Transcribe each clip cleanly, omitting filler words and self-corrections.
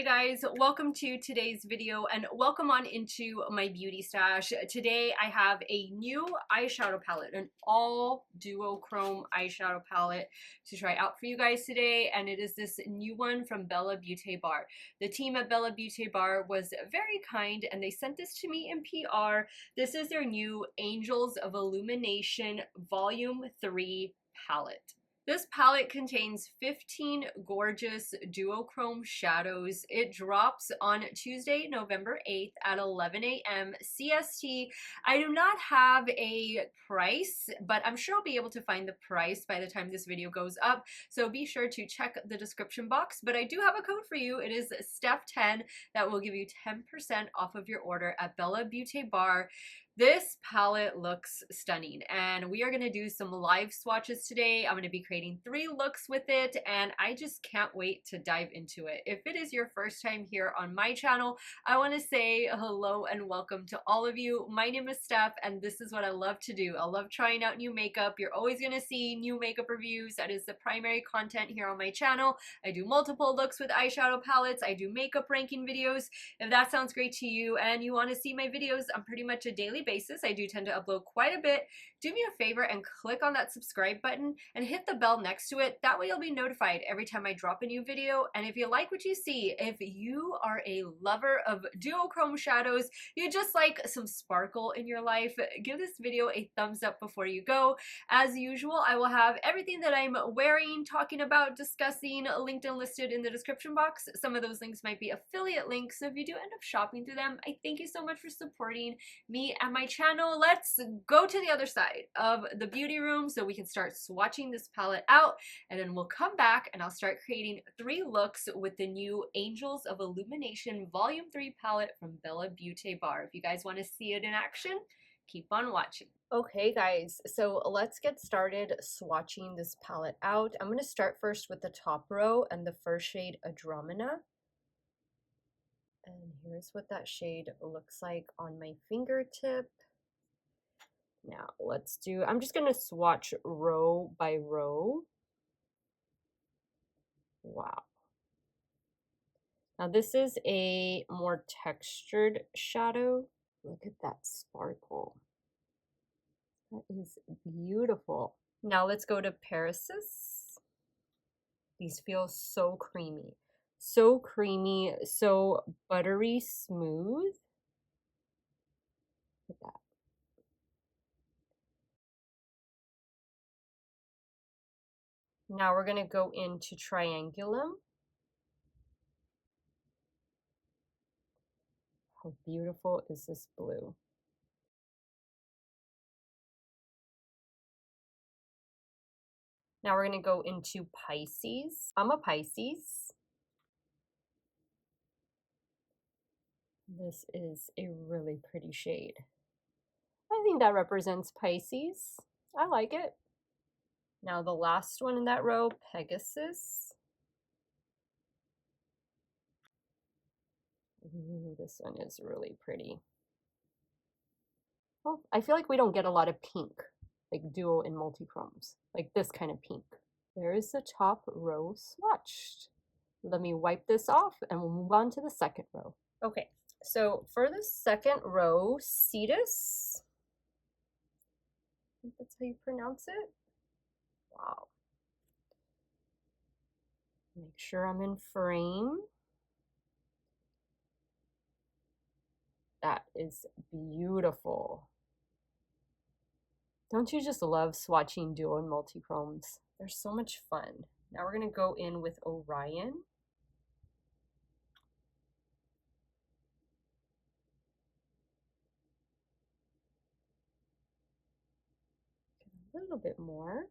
guys, welcome to today's video and welcome on into my beauty stash. Today I have a new eyeshadow palette, an all duochrome eyeshadow palette to try out for you guys today, and it is this new one from Bella Beaute Bar. The team at Bella Beaute Bar was very kind and they sent this to me in PR. This is their new Angels of Illumination Volume 3 palette. This palette contains 15 gorgeous duochrome shadows. It drops on Tuesday, November 8th at 11 AM CST. I do not have a price, but I'm sure I'll be able to find the price by the time this video goes up. So be sure to check the description box. But I do have a code for you. It is Steff10 that will give you 10% off of your order at Bella Beaute Bar. This palette looks stunning and we are going to do some live swatches today. I'm going to be creating 3 looks with it and I just can't wait to dive into it. If it is your first time here on my channel, I want to say hello and welcome to all of you. My name is Steff and this is what I love to do. I love trying out new makeup. You're always going to see new makeup reviews. That is the primary content here on my channel. I do multiple looks with eyeshadow palettes. I do makeup ranking videos. If that sounds great to you and you want to see my videos on pretty much a daily basis, I do tend to upload quite a bit. Do me a favor and click on that subscribe button and hit the bell next to it. That way you'll be notified every time I drop a new video. And if you like what you see, if you are a lover of duochrome shadows, you just like some sparkle in your life, give this video a thumbs up before you go. As usual, I will have everything that I'm wearing, talking about, discussing, linked and listed in the description box. Some of those links might be affiliate links, so if you do end up shopping through them, I thank you so much for supporting me and my channel. Let's go to the other side of the beauty room so we can start swatching this palette out, and then we'll come back and I'll start creating 3 looks with the new Angels of Illumination Volume 3 palette from Bella Beaute Bar. If you guys want to see it in action, keep on watching. Okay guys, so let's get started swatching this palette out. I'm going to start first with the top row and the first shade, Andromeda. And here's what that shade looks like on my fingertip. Now let's do, I'm just going to swatch row by row. Wow. Now this is a more textured shadow. Look at that sparkle. That is beautiful. Now let's go to Perisis. These feel so creamy. So creamy, so buttery smooth. Look at that. Now we're going to go into Triangulum. How beautiful is this blue? Now we're going to go into Pisces. I'm a Pisces. This is a really pretty shade. I think that represents Pisces. I like it. Now the last one in that row, Pegasus. Ooh, this one is really pretty. Well, I feel like we don't get a lot of pink, like duo and multi-chromes, like this kind of pink. There is the top row swatched. Let me wipe this off and we'll move on to the second row. Okay, so for the second row, Cetus. I think that's how you pronounce it. Wow. Make sure I'm in frame. That is beautiful. Don't you just love swatching duo and multi-chromes? They're so much fun. Now we're going to go in with Orion. A little bit more.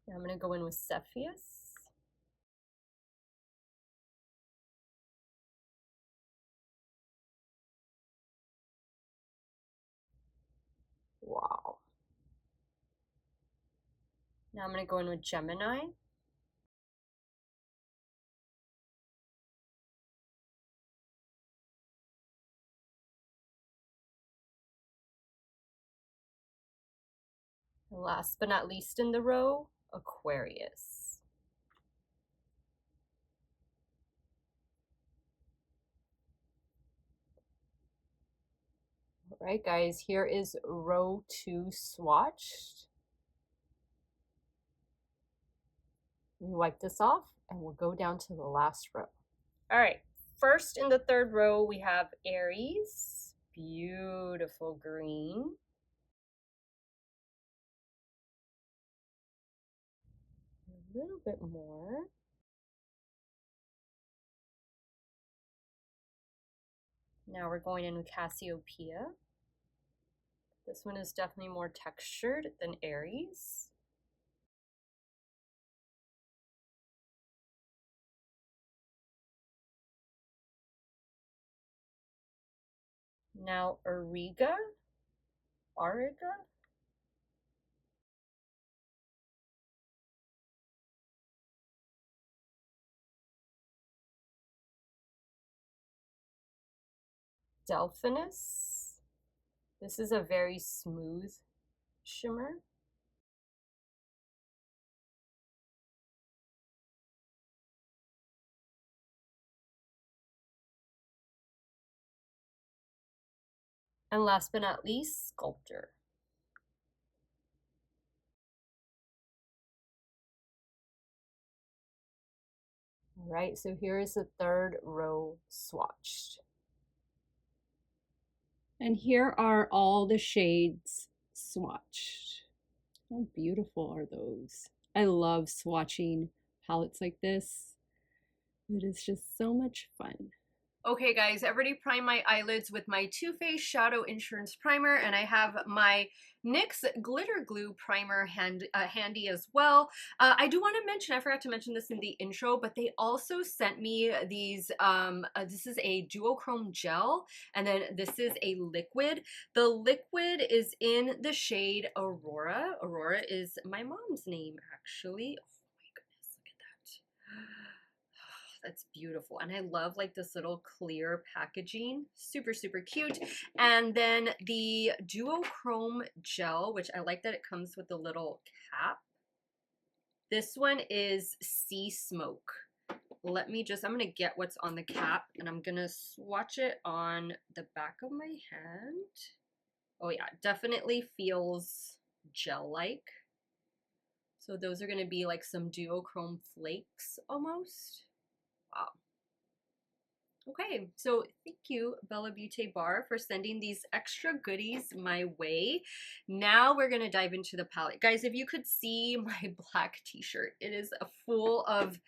Now I'm going to go in with Cepheus. Wow. Now I'm going to go in with Gemini. And last but not least in the row, Aquarius. All right, guys, here is row 2 swatched. We wipe this off and we'll go down to the last row. All right, first in the third row, we have Aries, beautiful green. A little bit more. Now we're going in with Cassiopeia. This one is definitely more textured than Aries. Now Auriga. Delphinus. This is a very smooth shimmer. And last but not least, Sculptor. All right, so here is the third row swatched. And here are all the shades swatched. How beautiful are those? I love swatching palettes like this. It is just so much fun. Okay guys, I already primed my eyelids with my Too Faced Shadow Insurance Primer, and I have my NYX Glitter Glue Primer handy as well. I do want to mention, I forgot to mention this in the intro, but they also sent me these, this is a duochrome gel, and then this is a liquid. The liquid is in the shade Aurora. Aurora is my mom's name, actually. That's beautiful, and I love like this little clear packaging, super cute. And then the duochrome gel, which I like that it comes with a little cap. This one is Sea Smoke. Let me just, I'm gonna get what's on the cap and I'm gonna swatch it on the back of my hand. Oh yeah, definitely feels gel-like. So those are gonna be like some duochrome flakes almost. Wow. Okay, so thank you, Bella Beaute Bar, for sending these extra goodies my way. Now we're going to dive into the palette. Guys, if you could see my black t-shirt, it is full of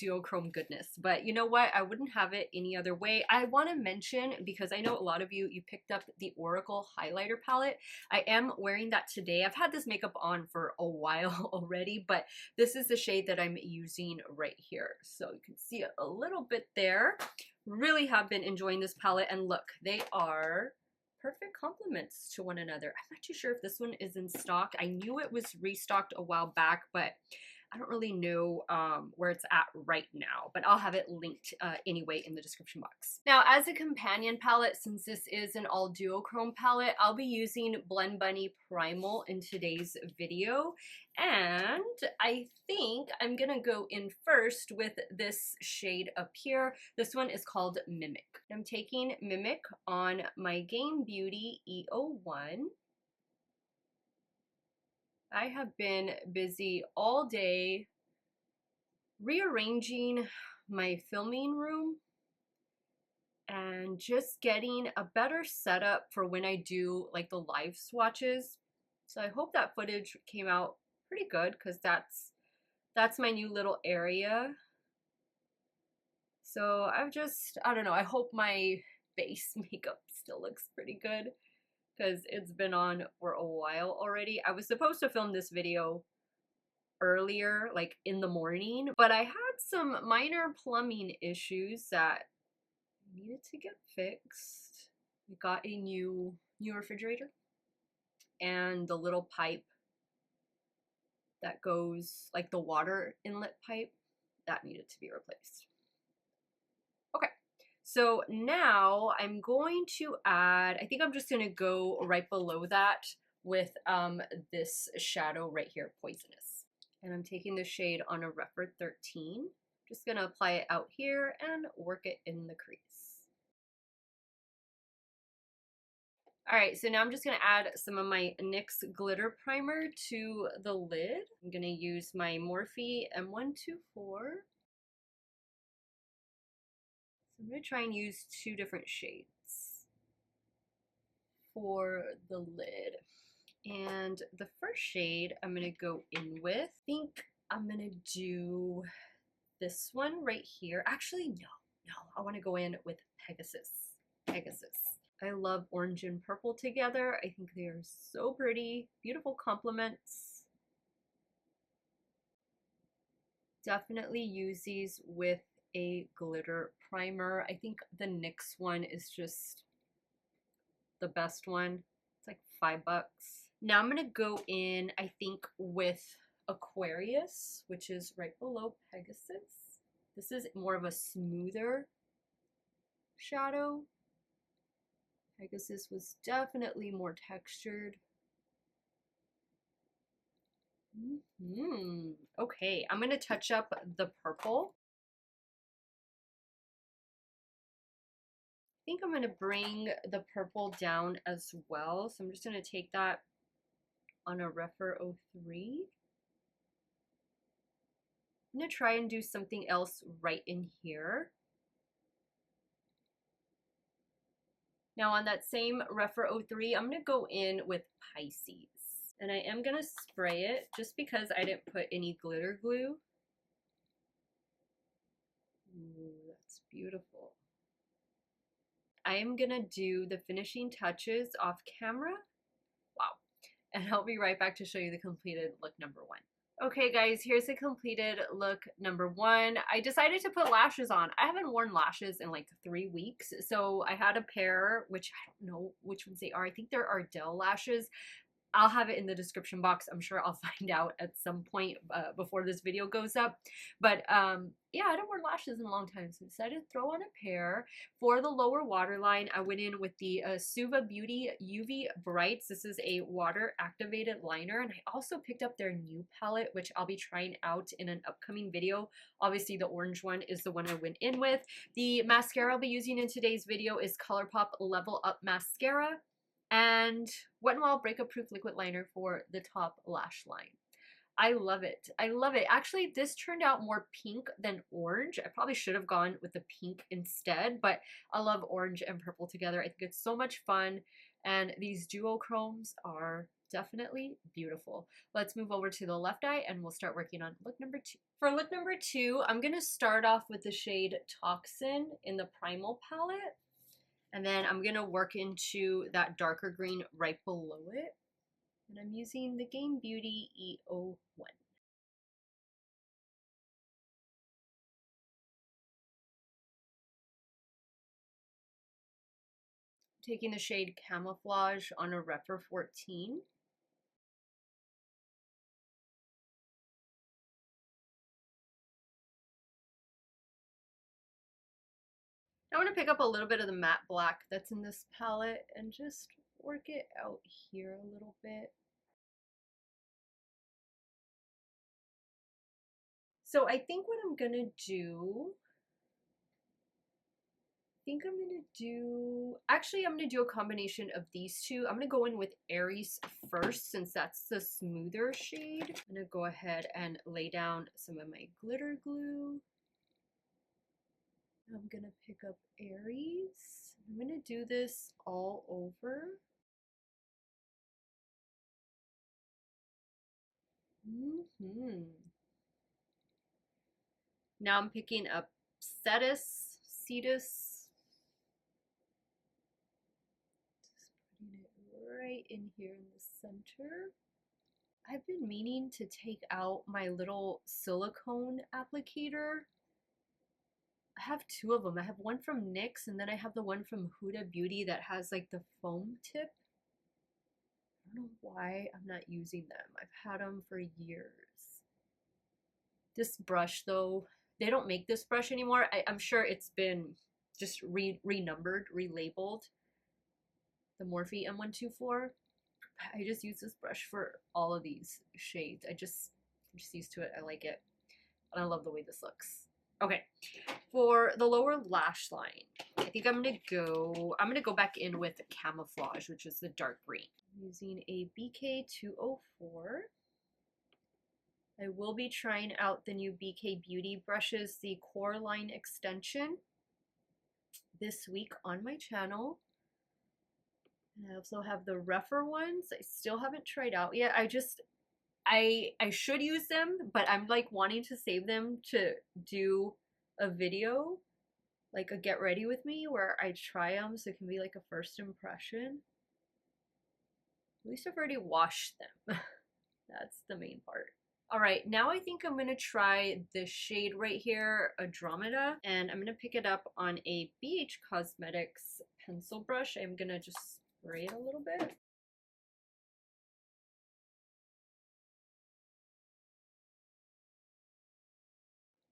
duochrome goodness, but you know what, I wouldn't have it any other way. I want to mention, because I know a lot of you picked up the Oracle highlighter palette. I am wearing that today. I've had this makeup on for a while already, but this is the shade that I'm using right here, so you can see it a little bit there. Really have been enjoying this palette, and look, they are perfect complements to one another. I'm not too sure if this one is in stock. I knew it was restocked a while back, but I don't really know where it's at right now, but I'll have it linked anyway in the description box. Now, as a companion palette, since this is an all duochrome palette, I'll be using Blend Bunny Primal in today's video. And I think I'm gonna go in first with this shade up here. This one is called Mimic. I'm taking Mimic on my Game Beauty E01. I have been busy all day rearranging my filming room and just getting a better setup for when I do like the live swatches. So I hope that footage came out pretty good, because that's my new little area. So I don't know, I hope my base makeup still looks pretty good, because it's been on for a while already. I was supposed to film this video earlier, like in the morning, but I had some minor plumbing issues that needed to get fixed. We got a new refrigerator, and the little pipe that goes, like the water inlet pipe, that needed to be replaced. Okay, so now I'm going to add, I think I'm just gonna go right below that with this shadow right here, Poisonous. And I'm taking the shade on a Rephr 13. Just gonna apply it out here and work it in the crease. All right, so now I'm just gonna add some of my NYX Glitter Primer to the lid. I'm gonna use my Morphe M124. So I'm gonna try and use 2 different shades for the lid. And the first shade I'm gonna go in with, I think I'm gonna do this one right here. Actually, no, I wanna go in with Pegasus. I love orange and purple together. I think they are so pretty, beautiful complements. Definitely use these with a glitter primer. I think the NYX one is just the best one. It's like $5. Now I'm gonna go in, I think, with Aquarius, which is right below Pegasus. This is more of a smoother shadow. Pegasus was definitely more textured. Okay, I'm gonna touch up the purple. I think I'm gonna bring the purple down as well. So I'm just gonna take that on a Rephr 03. I'm gonna try and do something else right in here. Now on that same Rephr 03, I'm gonna go in with Pisces. And I am gonna spray it just because I didn't put any glitter glue. Ooh, that's beautiful. I am gonna do the finishing touches off camera. Wow. And I'll be right back to show you the completed look number 1. Okay guys, here's the completed look number 1. I decided to put lashes on. I haven't worn lashes in like 3 weeks. So I had a pair, which I don't know which ones they are. I think they're Ardell lashes. I'll have it in the description box. I'm sure I'll find out at some point before this video goes up. But yeah, I don't wear lashes in a long time, so I decided to throw on a pair. For the lower waterline, I went in with the SUVA Beauty UV Brights. This is a water activated liner, and I also picked up their new palette, which I'll be trying out in an upcoming video. Obviously, the orange one is the one I went in with. The mascara I'll be using in today's video is ColourPop Level Up Mascara, and Wet n Wild Breakup Proof Liquid Liner for the top lash line. I love it. I love it. Actually, this turned out more pink than orange. I probably should have gone with the pink instead, but I love orange and purple together. I think it's so much fun, and these duochromes are definitely beautiful. Let's move over to the left eye and we'll start working on look number 2. For look number 2, I'm going to start off with the shade Toxin in the Primal palette. And then I'm going to work into that darker green right below it. And I'm using the Game Beauty E01. Taking the shade Camouflage on a Rephr 14. I want to pick up a little bit of the matte black that's in this palette and just work it out here a little bit. So I think what I'm gonna do, actually I'm gonna do a combination of these two. I'm gonna go in with Aries first since that's the smoother shade. I'm gonna go ahead and lay down some of my glitter glue. I'm gonna pick up Aries. I'm gonna do this all over. Now I'm picking up Cetus. Just putting it right in here in the center. I've been meaning to take out my little silicone applicator. I have 2 of them. I have one from NYX and then I have the one from Huda Beauty that has like the foam tip. I don't know why I'm not using them. I've had them for years. This brush though, they don't make this brush anymore. I'm sure it's been just renumbered, relabeled. The Morphe M124. I just use this brush for all of these shades. I'm just used to it. I like it. And I love the way this looks. Okay, for the lower lash line, I think I'm gonna go back in with Camouflage, which is the dark green. I'm using a BK204. I will be trying out the new BK Beauty brushes, the Core Line Extension, this week on my channel. And I also have the rougher ones I still haven't tried out yet. I should use them, but I'm like wanting to save them to do a video, like a get ready with me where I try them so it can be like a first impression. At least I've already washed them. That's the main part. Alright, now I think I'm going to try this shade right here, Andromeda, and I'm going to pick it up on a BH Cosmetics pencil brush. I'm going to just spray it a little bit.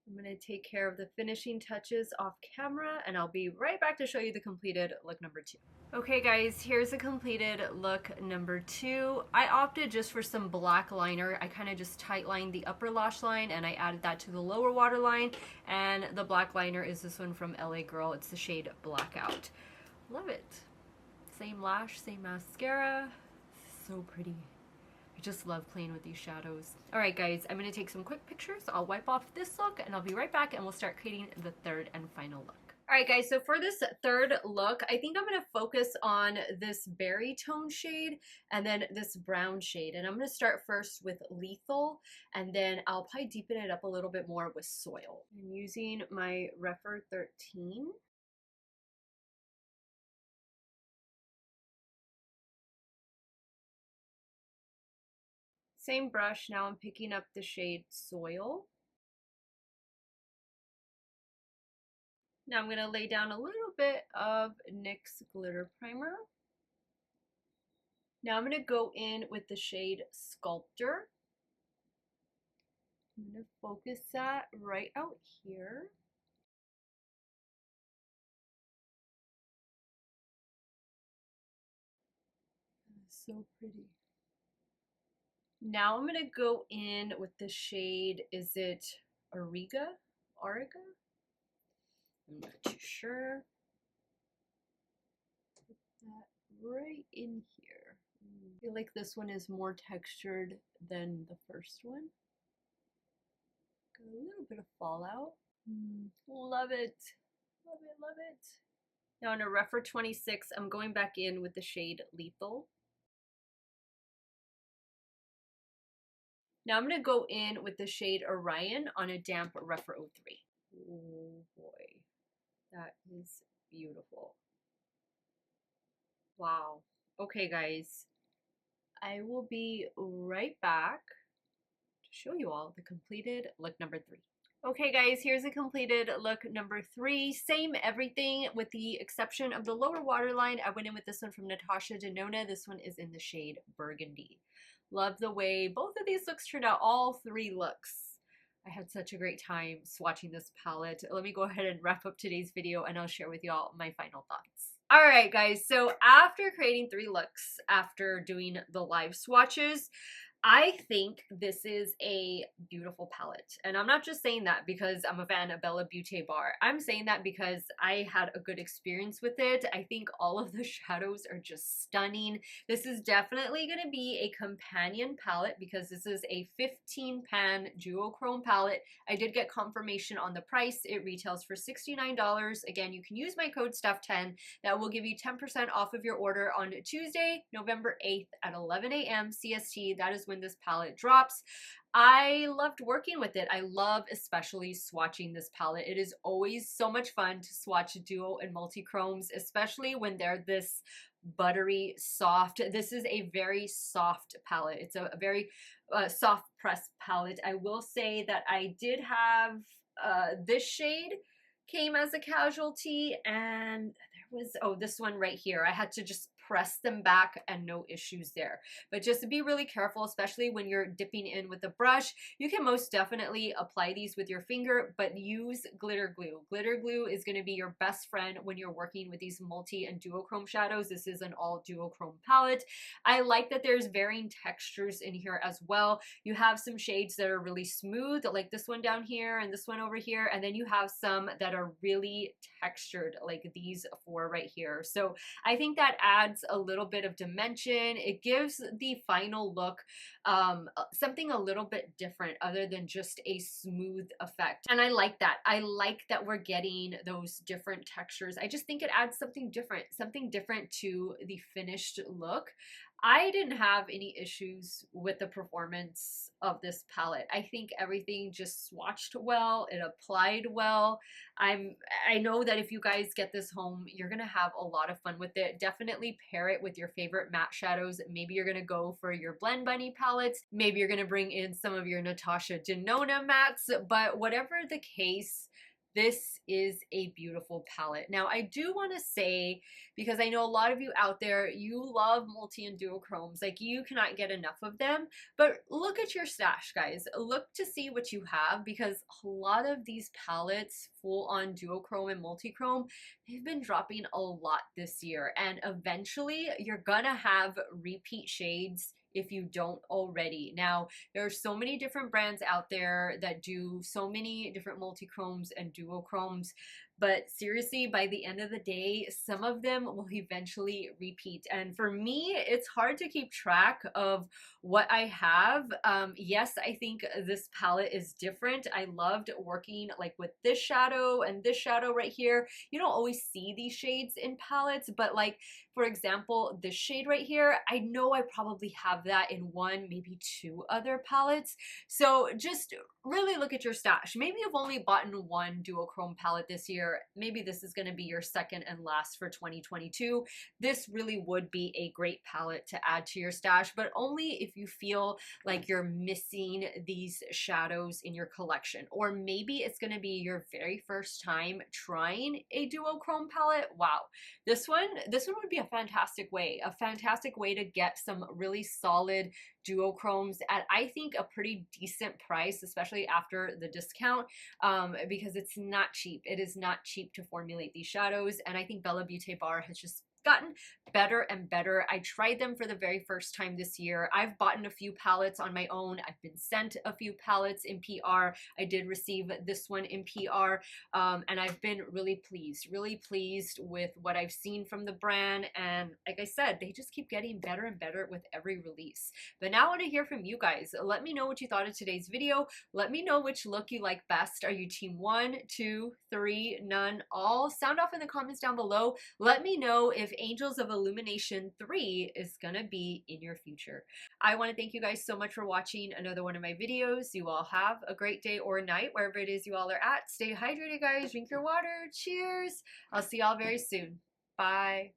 I'm going to take care of the finishing touches off camera, and I'll be right back to show you the completed look number 2. Okay guys, here's the completed look number 2. I opted just for some black liner. I kind of just tight lined the upper lash line and I added that to the lower waterline, and the black liner is this one from LA Girl. It's the shade Blackout. Love it. Same lash, same mascara. So pretty. I just love playing with these shadows. Alright guys, I'm going to take some quick pictures. I'll wipe off this look and I'll be right back and we'll start creating the third and final look. Alright guys, so for this third look, I think I'm going to focus on this berry tone shade and then this brown shade. And I'm going to start first with Lethal, and then I'll probably deepen it up a little bit more with Soil. I'm using my Refer 13. Same brush, now I'm picking up the shade Soil. Now I'm going to lay down a little bit of NYX Glitter Primer. Now I'm going to go in with the shade Sculptor. I'm going to focus that right out here. So pretty. Now I'm going to go in with the shade, is it Auriga? Auriga? I'm not too sure. Put that right in here. I feel like this one is more textured than the first one. Got a little bit of fallout. Love it. Love it, love it. Now in a Refer 26, I'm going back in with the shade Lethal. Now I'm going to go in with the shade Orion on a damp Refer 03. Oh boy, that is beautiful. Wow. Okay guys, I will be right back to show you all the completed look number 3. Okay guys, here's a completed look number 3. Same everything with the exception of the lower waterline. I went in with this one from Natasha Denona. This one is in the shade Burgundy. Love the way both of these looks turned out, all 3 looks. I had such a great time swatching this palette. Let me go ahead and wrap up today's video and I'll share with y'all my final thoughts. Alright guys, so after creating 3 looks, after doing the live swatches, I think this is a beautiful palette. And I'm not just saying that because I'm a fan of Bella Beaute Bar. I'm saying that because I had a good experience with it. I think all of the shadows are just stunning. This is definitely going to be a companion palette because this is a 15 pan duochrome palette. I did get confirmation on the price. It retails for $69. Again, you can use my code STEFF10. That will give you 10% off of your order on Tuesday, November 8th at 11 AM CST. That is when this palette drops. I loved working with it. I love especially swatching this palette. It is always so much fun to swatch duo and multi-chromes, especially when they're this buttery soft. This is a very soft palette. It's a very soft press palette. I will say that I did have this shade came as a casualty, and there was, oh, this one right here. I had to just press them back and no issues there. But just to be really careful, especially when you're dipping in with a brush, you can most definitely apply these with your finger, but use glitter glue. Glitter glue is going to be your best friend when you're working with these multi and duochrome shadows. This is an all duochrome palette. I like that there's varying textures in here as well. You have some shades that are really smooth, like this one down here and this one over here, and then you have some that are really textured, like these four right here. So I think that adds a little bit of dimension. It gives the final look something a little bit different other than just a smooth effect. And I like that. I like that we're getting those different textures. I just think it adds something different to the finished look. I didn't have any issues with the performance of this palette. I think everything just swatched well, it applied well. I know that if you guys get this home, you're gonna have a lot of fun with it. Definitely pair it with your favorite matte shadows. Maybe you're gonna go for your Blend Bunny palettes. Maybe you're gonna bring in some of your Natasha Denona mattes, but whatever the case, this is a beautiful palette. Now, I do want to say, because I know a lot of you out there, you love multi and duochromes, like you cannot get enough of them, but look at your stash, guys. Look to see what you have, because a lot of these palettes, full on duochrome and multichrome, they've been dropping a lot this year, and eventually you're gonna have repeat shades if you don't already. Now, there are so many different brands out there that do so many different multichromes and duochromes, but seriously, by the end of the day, some of them will eventually repeat. And for me, it's hard to keep track of what I have. Yes, I think this palette is different. I loved working like with this shadow and this shadow right here. You don't always see these shades in palettes, but like, for example, this shade right here, I know I probably have that in one, maybe two other palettes. So just really look at your stash. Maybe you've only bought one duochrome palette this year. Maybe this is going to be your second and last for 2022. This really would be a great palette to add to your stash, but only if you feel like you're missing these shadows in your collection. Or maybe it's going to be your very first time trying a duochrome palette. Wow, this one would be a fantastic way to get some really solid duochromes at, I think, a pretty decent price, especially after the discount, because it's not cheap. It is not cheap to formulate these shadows, and I think Bella Beaute Bar has just gotten better and better. I tried them for the very first time this year. I've bought a few palettes on my own. I've been sent a few palettes in PR. I did receive this one in PR, and I've been really pleased with what I've seen from the brand. And like I said, they just keep getting better and better with every release. But now I want to hear from you guys. Let me know what you thought of today's video. Let me know which look you like best. Are you team 1, 2, 3, none, all? Sound off in the comments down below. Let me know if Angels of Illumination 3 is gonna be in your future. I want to thank you guys so much for watching another one of my videos. You all have a great day or night, wherever it is you all are at. Stay hydrated, guys. Drink your water. Cheers. I'll see y'all very soon. Bye.